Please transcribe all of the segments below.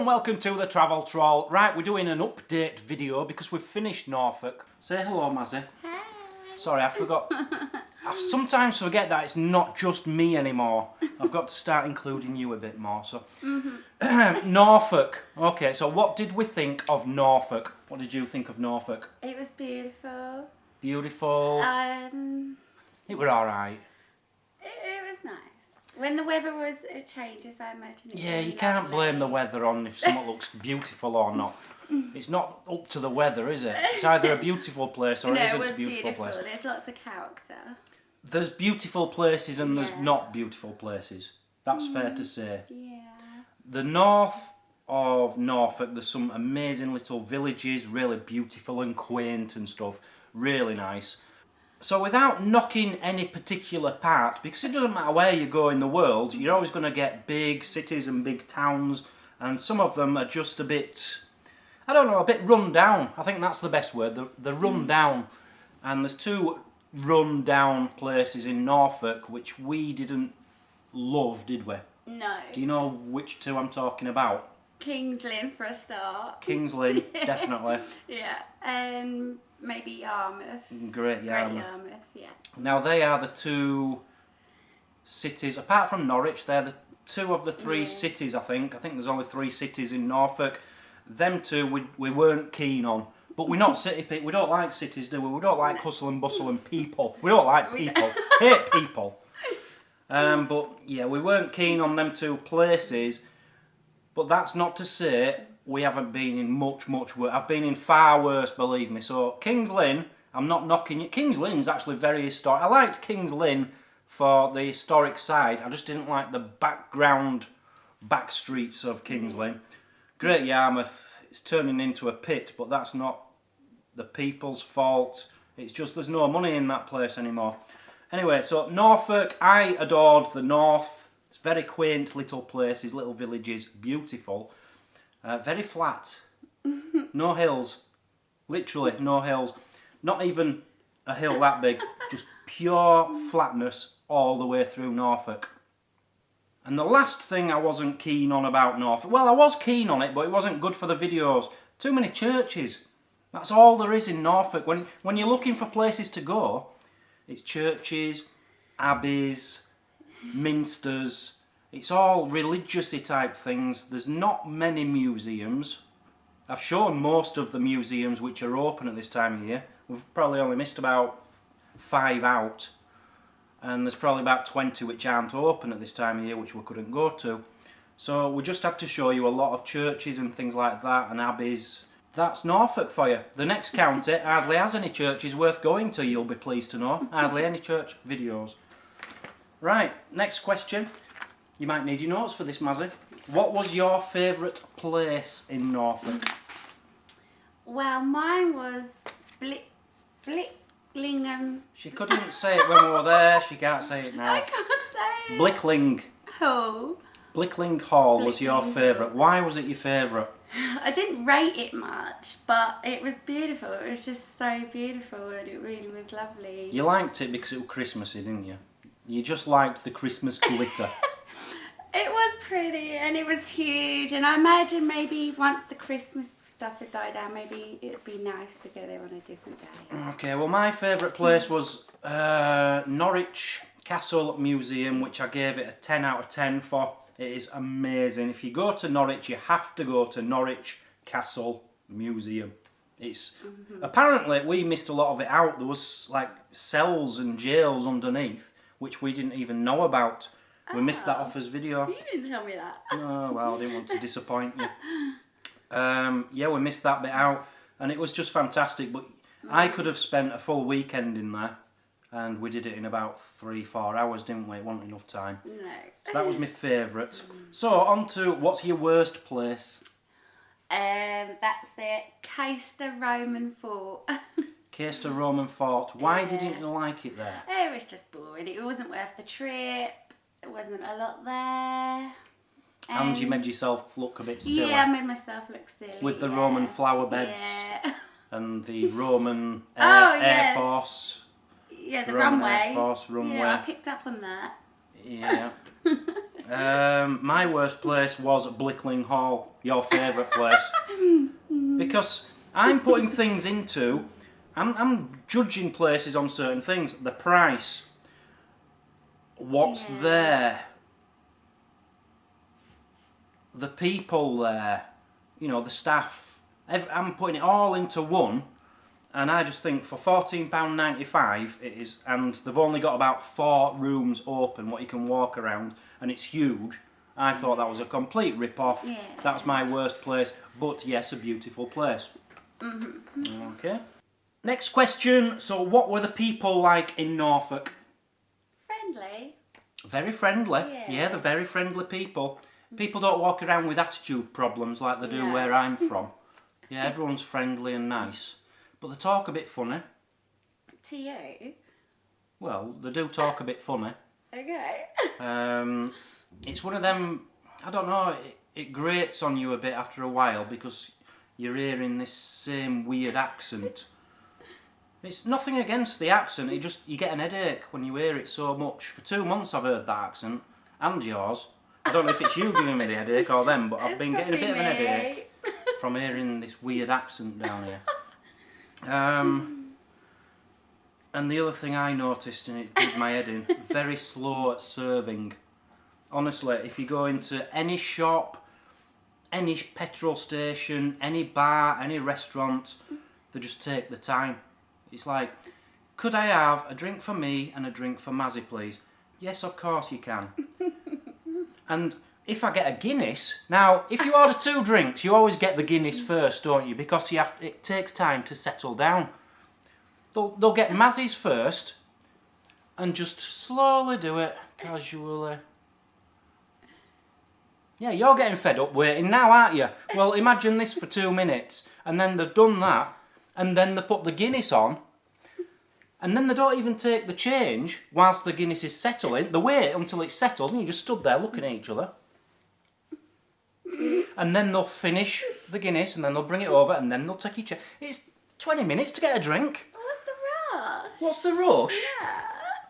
and welcome to the Travel Troll. Right, we're doing an update video because we've finished Norfolk. Say hello, Mazzy. Hi. Sorry, I forgot. I sometimes forget that it's not just me anymore. I've got to start including you a bit more. So, Norfolk. Okay, so what did we think of Norfolk? What did you think of Norfolk? It was beautiful. Beautiful. It were all right. It was nice. When the weather it changes, I imagine. Yeah, you can't blame the weather on if something looks beautiful or not. It's not up to the weather, is it? It's either a beautiful place or it isn't a beautiful place. There's lots of character. There's beautiful places and there's not beautiful places. That's fair to say. Yeah. The north of Norfolk, there's some amazing little villages, really beautiful and quaint and stuff. Really nice. So without knocking any particular part, because it doesn't matter where you go in the world, you're always going to get big cities and big towns, and some of them are just a bit, I don't know, a bit run down. I think that's the best word, the run down. And there's two run down places in Norfolk which we didn't love, did we? No. Do you know which two I'm talking about? King's Lynn for a start. King's Lynn, definitely. Yeah. Maybe Yarmouth. Great Yarmouth. Great Yarmouth, yeah. Now they are the two cities, apart from Norwich, they're the two of the three cities, I think. I think there's only 3 cities in Norfolk. Them two we weren't keen on. But we're not city people. We don't like cities, do we? We don't like hustle and bustle and people. We don't like people. Hate people. But yeah, we weren't keen on them 2 places. But that's not to say we haven't been in much worse. I've been in far worse, believe me. So King's Lynn, I'm not knocking it. King's Lynn's actually very historic. I liked King's Lynn for the historic side. I just didn't like the back streets of King's Lynn. Great Yarmouth, it's turning into a pit, but that's not the people's fault. It's just there's no money in that place anymore. Anyway, so Norfolk, I adored the north. It's very quaint little places, little villages, beautiful. Very flat. No hills. Literally no hills. Not even a hill that big. Just pure flatness all the way through Norfolk. And the last thing I wasn't keen on about Norfolk, well, I was keen on it, but it wasn't good for the videos. Too many churches. That's all there is in Norfolk. When you're looking for places to go, it's churches, abbeys, minsters. It's all religious-y type things. There's not many museums. I've shown most of the museums which are open at this time of year. We've probably only missed about 5 out. And there's probably about 20 which aren't open at this time of year, which we couldn't go to. So we just had to show you a lot of churches and things like that, and abbeys. That's Norfolk for you. The next county hardly has any churches worth going to, you'll be pleased to know. Hardly any church videos. Right, next question. You might need your notes for this, Mazzy. What was your favourite place in Norfolk? Well, mine was Blicklingham. She couldn't say it when we were there. She can't say it now. I can't say it. Blickling. Oh. Blickling Hall was your Blickling. favourite. Why was it your favourite? I didn't rate it much, but it was beautiful. It was just so beautiful and it really was lovely. You liked it because it was Christmassy, didn't you? You just liked the Christmas glitter. It was pretty and it was huge, and I imagine maybe once the Christmas stuff had died down, maybe it'd be nice to go there on a different day. Okay, well my favourite place was Norwich Castle Museum, which I gave it a 10 out of 10 for. It is amazing. If you go to Norwich, you have to go to Norwich Castle Museum. It's apparently we missed a lot of it out. There was like cells and jails underneath, which we didn't even know about. We missed that off his video. You didn't tell me that. Oh, well, I didn't want to disappoint you. Yeah, we missed that bit out, and it was just fantastic, but I could have spent a full weekend in there, and we did it in about 3-4 hours, didn't we? It wasn't enough time. No. So that was my favourite. So, on to, what's your worst place? That's it. Caister Roman Fort. Caister Roman Fort. Why didn't you like it there? It was just boring. It wasn't worth the trip. There wasn't a lot there. And you made yourself look a bit silly. Yeah, I made myself look silly. With the Roman flower beds. Yeah. And the Roman Oh, Air yeah. Force. Yeah, the Roman runway. Air Force runway. Yeah, I picked up on that. Yeah. My worst place was Blickling Hall, your favourite place. Because I'm putting things into, I'm judging places on certain things. The price, what's there, the people there, you know, the staff. I'm putting it all into one, and I just think for £14.95 it is, and they've only got about 4 rooms open, what you can walk around, and it's huge. I thought that was a complete rip-off. Yeah. That's my worst place, but yes, a beautiful place. Okay. Next question. So what were the people like in Norfolk? Friendly. Very friendly. Yeah. Yeah, they're very friendly people. People don't walk around with attitude problems like they do No. where I'm from. Yeah, everyone's friendly and nice. But they talk a bit funny. To you? Well, they do talk a bit funny. Okay. It's one of them, I don't know, it grates on you a bit after a while because you're hearing this same weird accent. It's nothing against the accent, you get an headache when you hear it so much. For 2 months I've heard that accent, and yours. I don't know if it's you giving me the headache or them, but I've been getting a bit of an headache from hearing this weird accent down here. And the other thing I noticed, and it did my head in, very slow at serving. Honestly, if you go into any shop, any petrol station, any bar, any restaurant, they just take the time. It's like, could I have a drink for me and a drink for Mazzy, please? Yes, of course you can. And if I get a Guinness, now, if you order 2 drinks, you always get the Guinness first, don't you? Because it takes time to settle down. They'll get Mazzies first and just slowly do it, casually. Yeah, you're getting fed up waiting now, aren't you? Well, imagine this for 2 minutes, and then they've done that, and then they put the Guinness on, and then they don't even take the change whilst the Guinness is settling. They wait until it's settled, and you just stood there looking at each other. And then they'll finish the Guinness, and then they'll bring it over, and then they'll take your change. It's 20 minutes to get a drink. What's the rush? What's the rush? Yeah.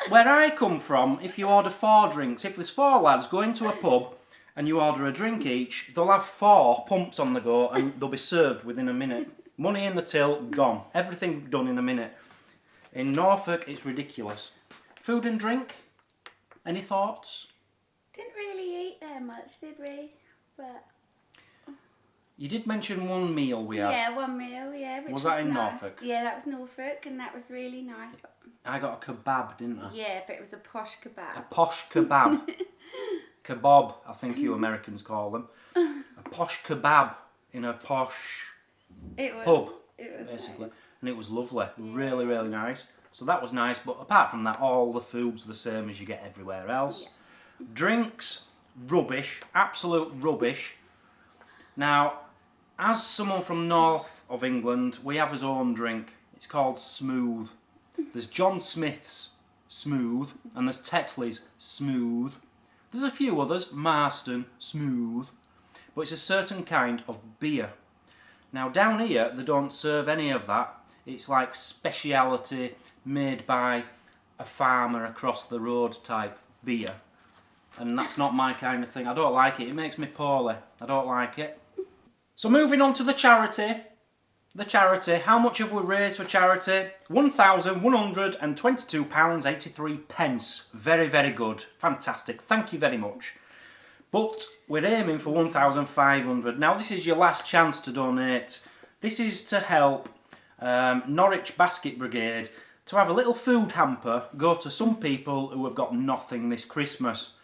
Where I come from, if you order 4 drinks, if there's 4 lads going to a pub and you order a drink each, they'll have 4 pumps on the go and they'll be served within a minute. Money in the till, gone. Everything done in a minute. In Norfolk, it's ridiculous. Food and drink? Any thoughts? Didn't really eat there much, did we? But You did mention one meal we had. yeah, one meal, yeah. Which Was that in nice. Norfolk? Yeah, that was Norfolk, and that was really nice. But, I got a kebab, didn't I? yeah, but it was a posh kebab. A posh kebab. Kebab, I think you Americans call them. A posh kebab in a posh It was. pub, It was basically. nice. And it was lovely. Really, really nice. So that was nice, but apart from that, all the food's the same as you get everywhere else. Yeah. Drinks, rubbish. Absolute rubbish. Now, as someone from north of England, we have his own drink. It's called Smooth. There's John Smith's Smooth, and there's Tetley's Smooth. There's a few others, Marston Smooth, but it's a certain kind of beer. Now down here, they don't serve any of that. It's like speciality made by a farmer across the road type beer. And that's not my kind of thing. I don't like it. It makes me poorly. I don't like it. So moving on to the charity. The charity. How much have we raised for charity? £1,122.83. Very, very good. Fantastic. Thank you very much. But we're aiming for 1,500. Now this is your last chance to donate. This is to help Norwich Basket Brigade to have a little food hamper go to some people who have got nothing this Christmas.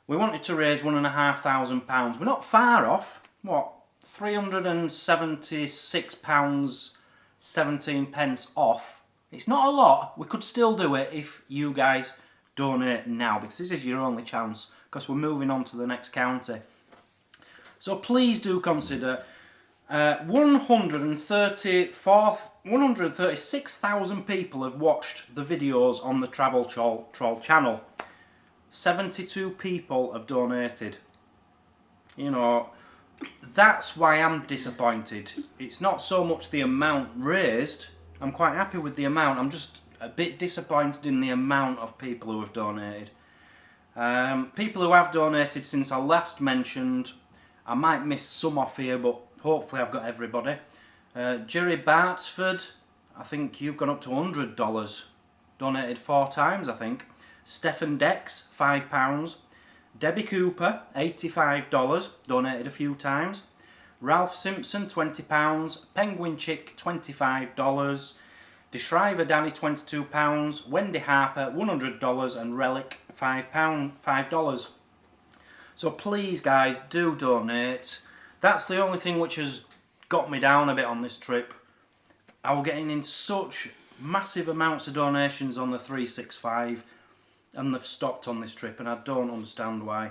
We wanted to raise £1,500. We're not far off. What? £376.17 off. It's not a lot. We could still do it if you guys donate now, because this is your only chance, because we're moving on to the next county. So please do consider 136,000 people have watched the videos on the Travel Troll channel. 72 people have donated. You know, that's why I'm disappointed. It's not so much the amount raised. I'm quite happy with the amount. I'm just a bit disappointed in the amount of people who have donated. People who have donated since I last mentioned, I might miss some off here, but hopefully I've got everybody. Jerry Bartsford, I think you've gone up to $100. Donated 4 times, I think. Stephen Dex, £5. Debbie Cooper, $85. Donated a few times. Ralph Simpson, £20. Penguin Chick, $25. DeShriver Danny, £22. Wendy Harper, $100. And Relic, $5. So please, guys, do donate. That's the only thing which has got me down a bit on this trip. I was getting in such massive amounts of donations on the 365, and they've stopped on this trip, and I don't understand why.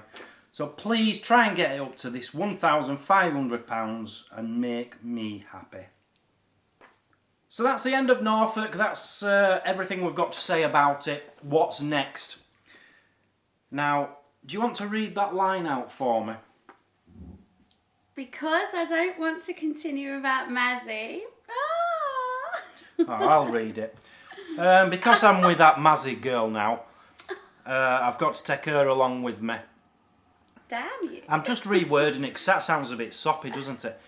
So please try and get it up to this £1,500 and make me happy. So that's the end of Norfolk. That's everything we've got to say about it. What's next? Now, do you want to read that line out for me? Because I don't want to continue about Mazzy. Oh, I'll read it. Because I'm with that Mazzy girl now, I've got to take her along with me. Damn you. I'm just rewording it because that sounds a bit soppy, doesn't it?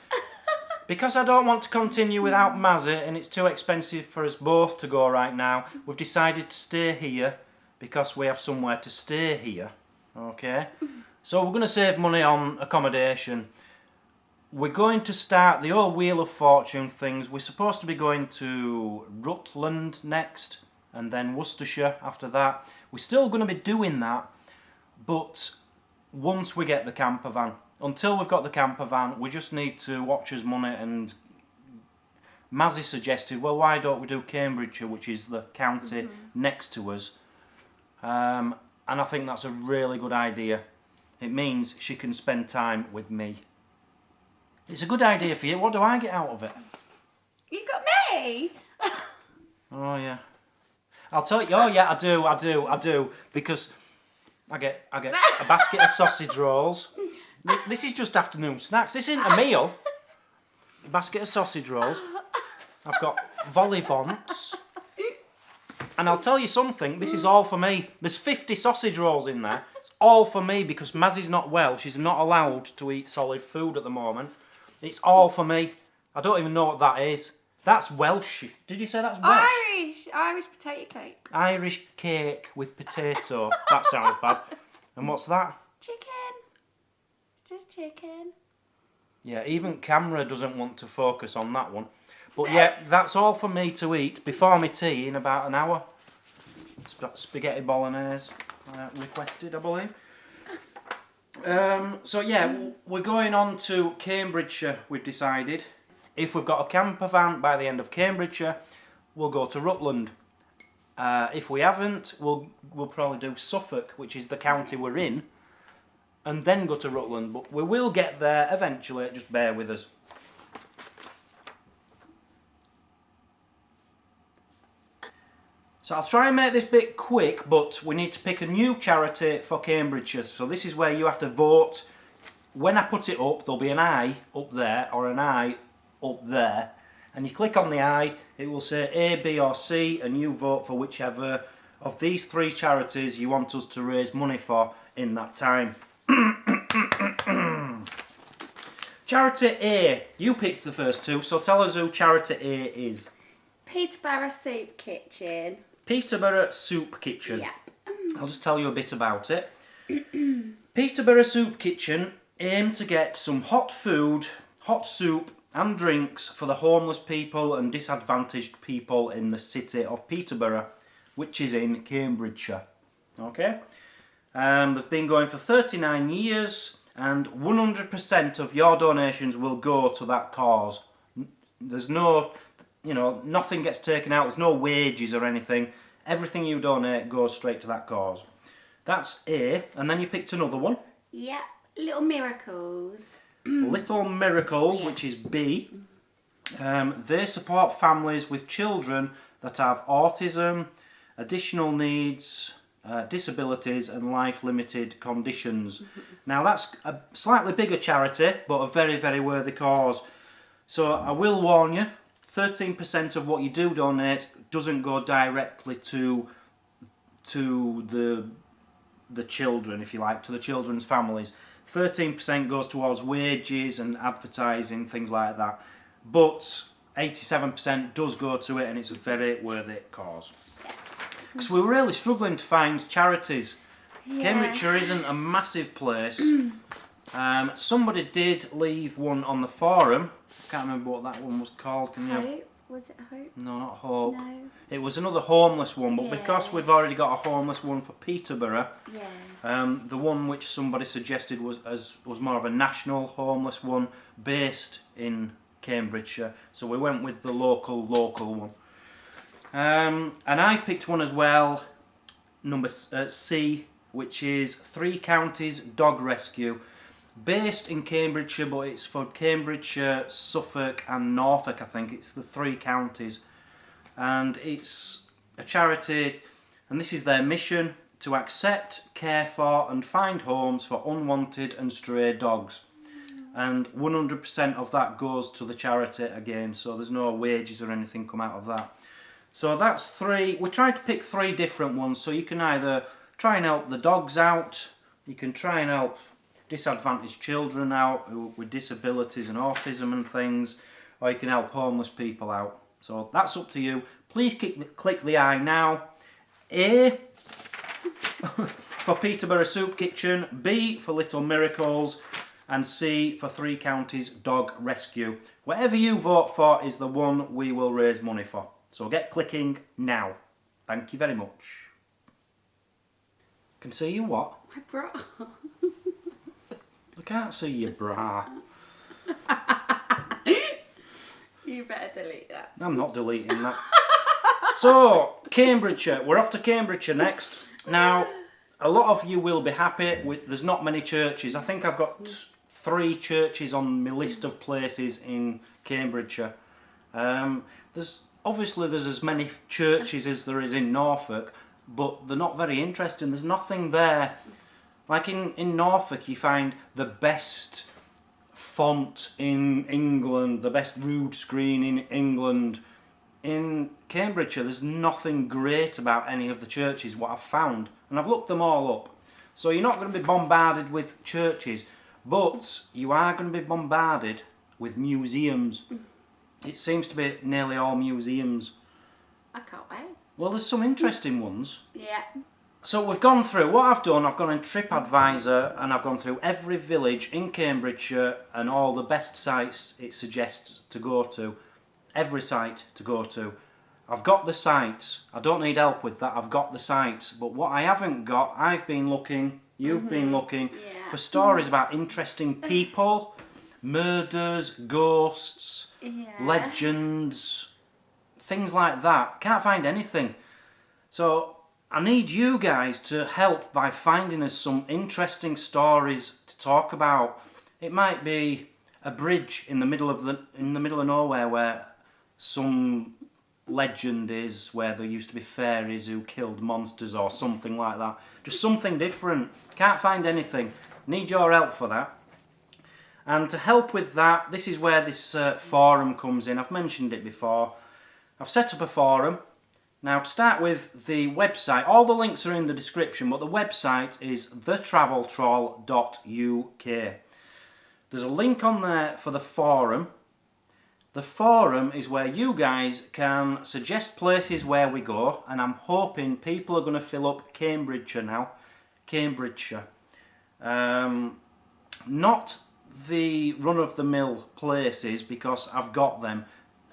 Because I don't want to continue without Mazzy and it's too expensive for us both to go right now, we've decided to stay here because we have somewhere to stay here. Okay? So we're going to save money on accommodation. We're going to start the old Wheel of Fortune things. We're supposed to be going to Rutland next and then Worcestershire after that. We're still going to be doing that, but once we get the camper van. Until we've got the camper van, we just need to watch us money, and Mazzy suggested, well, why don't we do Cambridgeshire, which is the county next to us. And I think that's a really good idea. It means she can spend time with me. It's a good idea for you. What do I get out of it? You got me? Oh, yeah. I'll tell you. Oh, yeah, I do. Because I get a basket of sausage rolls. This is just afternoon snacks. This isn't a meal. A basket of sausage rolls. I've got vol-au-vents. And I'll tell you something. This is all for me. There's 50 sausage rolls in there. It's all for me because Mazzy's not well. She's not allowed to eat solid food at the moment. It's all for me. I don't even know what that is. That's Welsh. Did you say that's Welsh? Irish potato cake. Irish cake with potato. That sounds bad. And what's that? Chicken. Just chicken. Yeah, even camera doesn't want to focus on that one. But yeah, that's all for me to eat before my tea in about an hour. Spaghetti bolognese requested, I believe. So yeah, we're going on to Cambridgeshire, we've decided. If we've got a camper van by the end of Cambridgeshire, we'll go to Rutland. If we haven't, we'll probably do Suffolk, which is the county we're in, and then go to Rutland. But we will get there eventually, just bear with us. So I'll try and make this bit quick, but we need to pick a new charity for Cambridgeshire. So this is where you have to vote. When I put it up, there'll be an I up there or an I up there. And you click on the I, it will say A, B or C, and you vote for whichever of these 3 charities you want us to raise money for in that time. Charity A, you picked the first 2, so tell us who Charity A is. Peterborough Soup Kitchen. Peterborough Soup Kitchen. Yep. I'll just tell you a bit about it. Peterborough Soup Kitchen aim to get some hot food, hot soup and drinks for the homeless people and disadvantaged people in the city of Peterborough, which is in Cambridgeshire. Okay? They've been going for 39 years and 100% of your donations will go to that cause. There's no... nothing gets taken out, there's no wages or anything. Everything you donate goes straight to that cause. That's A, and then you picked another one. Yep, Little Miracles. Little Miracles, yeah. Which is B. They support families with children that have autism, additional needs, disabilities and life-limited conditions. Now that's a slightly bigger charity, but a very, very worthy cause. So I will warn you, 13% of what you do donate doesn't go directly to the children, if you like, to the children's families. 13% goes towards wages and advertising, things like that. But 87% does go to it, and it's a very worthy cause. Because we were really struggling to find charities. Yeah. Cambridgeshire isn't a massive place. Somebody did leave one on the forum. I can't remember what that one was called. Can you? Hope? Was it Hope? No, not Hope. No. It was another homeless one, but Yeah. because we've already got a homeless one for Peterborough, Yeah. the one which somebody suggested was more of a national homeless one based in Cambridgeshire. So we went with the local one. And I've picked one as well, number C, which is 3 Counties Dog Rescue. Based in Cambridgeshire, but it's for Cambridgeshire, Suffolk and Norfolk, I think. It's the 3 counties. And it's a charity, and this is their mission: to accept, care for and find homes for unwanted and stray dogs. And 100% of that goes to the charity again, so there's no wages or anything come out of that. So that's 3. We tried to pick 3 different ones, so you can either try and help the dogs out, you can try and help disadvantaged children out with disabilities and autism and things, or you can help homeless people out. So that's up to you. Please click the I now. A for Peterborough Soup Kitchen, B for Little Miracles, and C for 3 Counties Dog Rescue. Whatever you vote for is the one we will raise money for. So get clicking now. Thank you very much. Can see you what? My bra. I can't see your bra. You better delete that. I'm not deleting that. So, Cambridgeshire. We're off to Cambridgeshire next. Now, a lot of you will be happy with. There's not many churches. I think I've got 3 churches on my list of places in Cambridgeshire. There's as many churches as there is in Norfolk, but they're not very interesting. There's nothing there. Like in Norfolk, you find the best font in England, the best rood screen in England. In Cambridgeshire, there's nothing great about any of the churches, what I've found. And I've looked them all up. So you're not going to be bombarded with churches, but you are going to be bombarded with museums. It seems to be nearly all museums. I can't wait. Well, there's some interesting ones. Yeah. So we've gone through, what I've done, I've gone in TripAdvisor and I've gone through every village in Cambridgeshire and all the best sites it suggests to go to. Every site to go to. I've got the sites. I don't need help with that. I've got the sites. But what I haven't got, I've been looking, you've been looking for stories about interesting people, murders, ghosts, legends, things like that. Can't find anything. So I need you guys to help by finding us some interesting stories to talk about. It might be a bridge in the middle of nowhere where some legend is, where there used to be fairies who killed monsters or something like that. Just something different. Can't find anything. Need your help for that. And to help with that, this is where this forum comes in. I've mentioned it before. I've set up a forum. Now, to start with, the website, all the links are in the description, but the website is thetraveltroll.uk. There's a link on there for the forum. The forum is where you guys can suggest places where we go, and I'm hoping people are going to fill up Cambridgeshire now. Cambridgeshire. Not the run-of-the-mill places, because I've got them.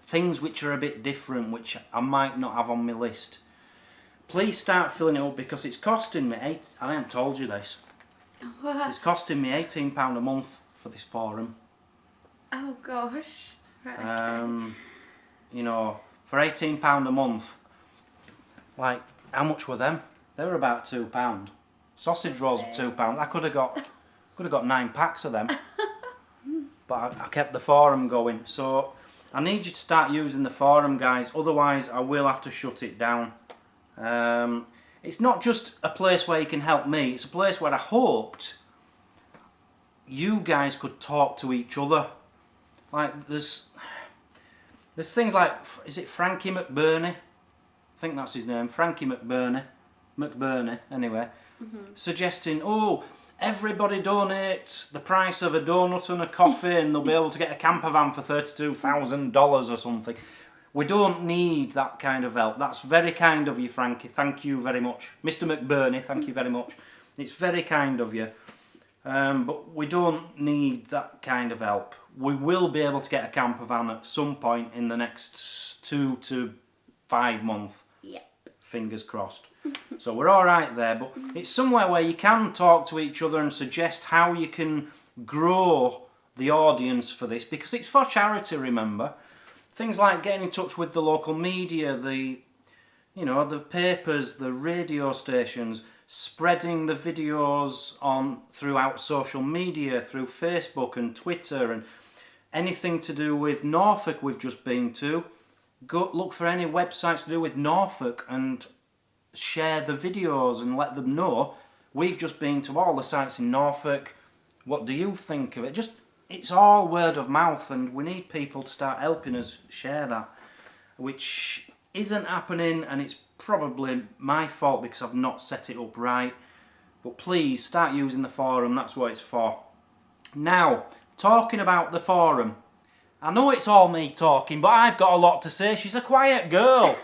Things which are a bit different, which I might not have on my list. Please start filling it up, because it's costing me I haven't told you this. What? It's costing me £18 a month for this forum. Oh gosh. Right, okay. You know, for £18 a month, like, how much were them? They were about £2. Sausage rolls were £2. I could have got 9 packs of them. But I kept the forum going. So I need you to start using the forum, guys. Otherwise, I will have to shut it down. It's not just a place where you can help me. It's a place where I hoped you guys could talk to each other. Like, there's things like, is it Frankie McBurney? I think that's his name, Frankie McBurney. McBurney, anyway, suggesting, oh, everybody donate the price of a donut and a coffee and they'll be able to get a camper van for $32,000 or something. We don't need that kind of help. That's very kind of you, Frankie. Thank you very much. Mr. McBurney, thank you very much. It's very kind of you. But we don't need that kind of help. We will be able to get a camper van at some point in the next 2 to 5 months. Yep. Fingers crossed. So we're all right there. But it's somewhere where you can talk to each other and suggest how you can grow the audience for this, because it's for charity, remember. Things like getting in touch with the local media, the papers, the radio stations, spreading the videos on throughout social media, through Facebook and Twitter, and anything to do with Norfolk we've just been to. Go look for any websites to do with Norfolk and share the videos and let them know we've just been to all the sites in Norfolk. What do you think of it? It's all word of mouth, and we need people to start helping us share that, which isn't happening, and it's probably my fault because I've not set it up right. But please start using the forum, that's what it's for. Now, talking about the forum, I know it's all me talking, but I've got a lot to say. She's a quiet girl.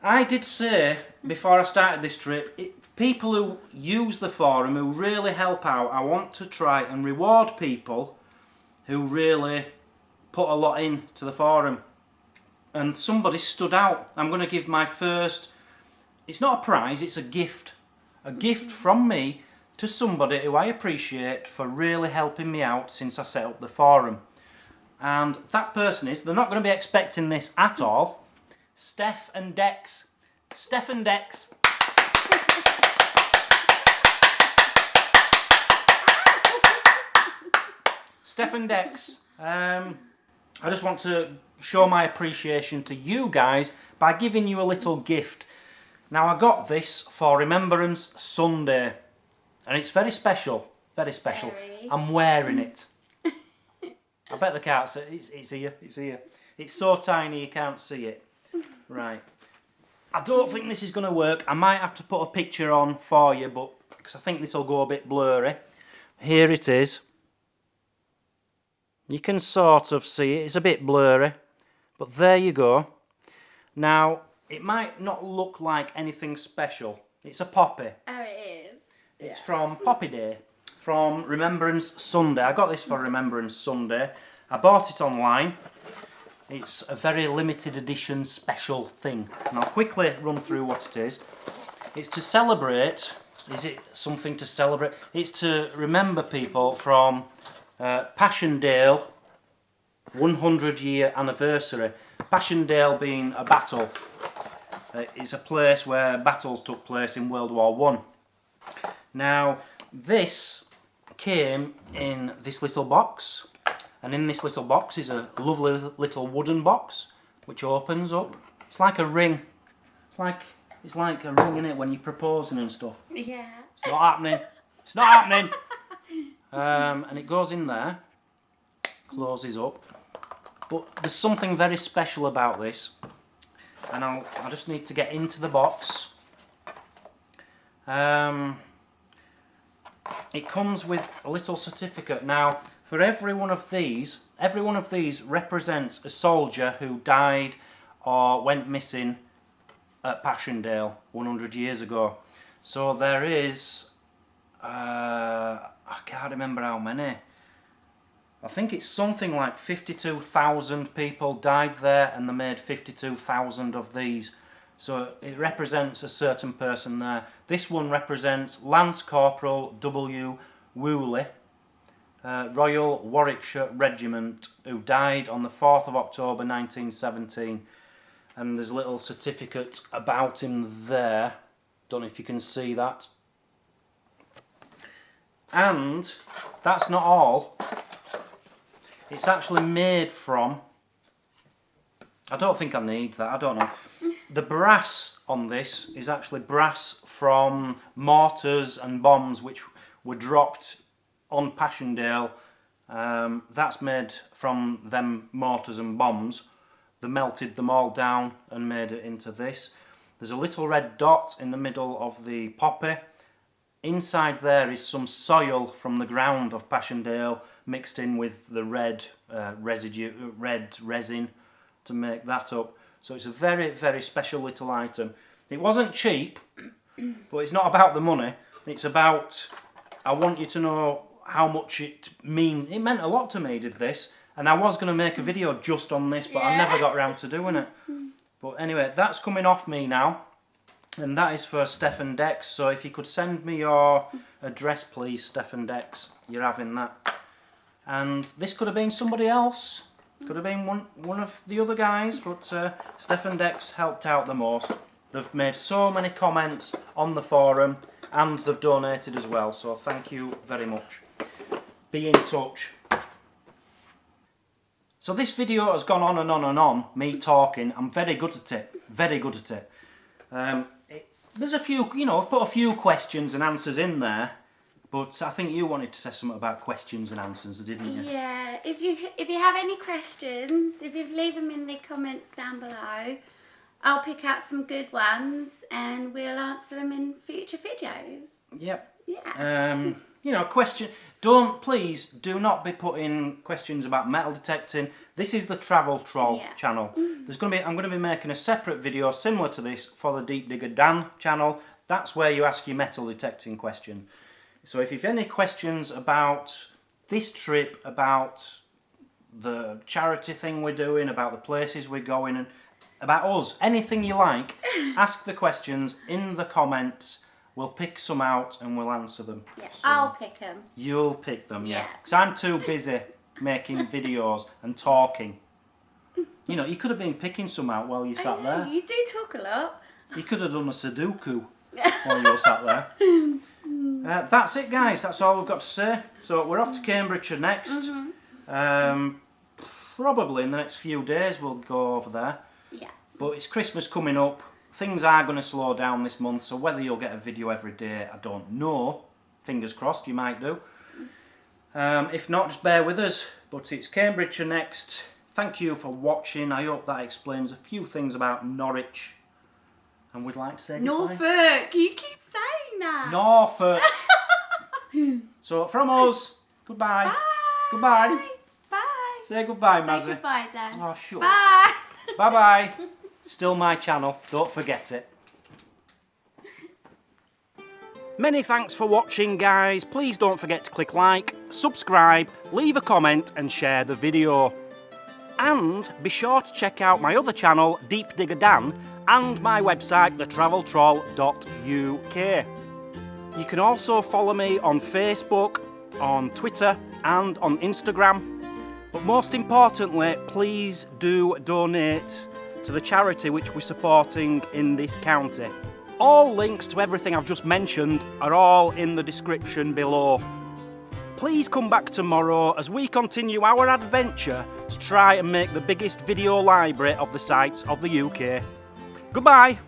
I did say before I started this trip, people who use the forum, who really help out, I want to try and reward people who really put a lot into the forum. And somebody stood out. I'm going to give my first, it's not a prize, it's a gift. A gift from me to somebody who I appreciate for really helping me out since I set up the forum. And that person is, they're not going to be expecting this at all, Steph and Dex. Steph and Dex. Steph and Dex, I just want to show my appreciation to you guys by giving you a little gift. Now, I got this for Remembrance Sunday, and it's very special, very special. Very. I'm wearing it. I bet they can't see it. It's here, it's here. It's so tiny you can't see it. Right. I don't think this is going to work. I might have to put a picture on for you, but because I think this will go a bit blurry. Here it is. You can sort of see it. It's a bit blurry, but there you go. Now, it might not look like anything special. It's a poppy. Oh, it is. It's from Poppy Day, from Remembrance Sunday. I got this for Remembrance Sunday. I bought it online. It's a very limited edition special thing. And I'll quickly run through what it is. It's to celebrate. Is it something to celebrate? It's to remember people from Passchendaele 100-year anniversary. Passchendaele being a battle. It's a place where battles took place in World War One. Now, this came in this little box, and in this little box is a lovely little wooden box which opens up. It's like a ring. It's like a ring, innit, when you're proposing and stuff. Yeah. It's not happening. It's not happening. And it goes in there, closes up. But there's something very special about this, and I just need to get into the box. It comes with a little certificate. Now, for every one of these represents a soldier who died or went missing at Passchendaele 100 years ago. So there is, I can't remember how many. I think it's something like 52,000 people died there, and they made 52,000 of these. So it represents a certain person there. This one represents Lance Corporal W. Woolley, Royal Warwickshire Regiment, who died on the 4th of October 1917. And there's a little certificate about him there. Don't know if you can see that. And that's not all. It's actually made from, I don't think I need that, I don't know. The brass on this is actually brass from mortars and bombs which were dropped on Passchendaele. That's made from them mortars and bombs. They melted them all down and made it into this. There's a little red dot in the middle of the poppy. Inside there is some soil from the ground of Passchendaele mixed in with the red red resin to make that up. So it's a very, very special little item. It wasn't cheap, but it's not about the money. It's about, I want you to know how much it means. It meant a lot to me, did this. And I was going to make a video just on this, but I never got around to doing it. But anyway, that's coming off me now. And that is for Stefan Dex. So if you could send me your address, please, Stefan Dex. You're having that. And this could have been somebody else. Could have been one of the other guys. But Stefan Dex helped out the most. They've made so many comments on the forum. And they've donated as well. So thank you very much. Be in touch. So this video has gone on and on and on. Me talking. I'm very good at it. Very good at it. There's a few, you know, I've put a few questions and answers in there, but I think you wanted to say something about questions and answers, didn't you? Yeah, if you have any questions, if you leave them in the comments down below, I'll pick out some good ones and we'll answer them in future videos. Yep. Yeah. You know, please do not be putting questions about metal detecting. This is the Travel Troll channel. I'm going to be making a separate video similar to this for the Deep Digger Dan channel. That's where you ask your metal detecting question. So if you've any questions about this trip, about the charity thing we're doing, about the places we're going, and about us, anything you like, ask the questions in the comments. We'll pick some out and we'll answer them. Yeah, So I'll pick them. You'll pick them, yeah. Yeah. Because I'm too busy making videos and talking. You know, you could have been picking some out while you sat there. You do talk a lot. You could have done a Sudoku while you were sat there. That's it, guys. That's all we've got to say. So we're off to Cambridgeshire next. Probably in the next few days we'll go over there. Yeah. But it's Christmas coming up. Things are going to slow down this month, so whether you'll get a video every day, I don't know. Fingers crossed, you might do. If not, just bear with us. But it's Cambridgeshire next. Thank you for watching. I hope that explains a few things about Norwich. And we'd like to say goodbye. Norfolk, you keep saying that. Norfolk. So from us, goodbye. Bye. Goodbye. Bye. Say goodbye, Say Mazzy. goodbye, Dan. Oh, sure. Bye. Bye-bye. Still my channel, don't forget it. Many thanks for watching, guys. Please don't forget to click like, subscribe, leave a comment and share the video. And be sure to check out my other channel, Deep Digger Dan, and my website, thetraveltroll.uk. You can also follow me on Facebook, on Twitter and on Instagram. But most importantly, please do donate to the charity which we're supporting in this county. All links to everything I've just mentioned are all in the description below. Please come back tomorrow as we continue our adventure to try and make the biggest video library of the sites of the UK. Goodbye!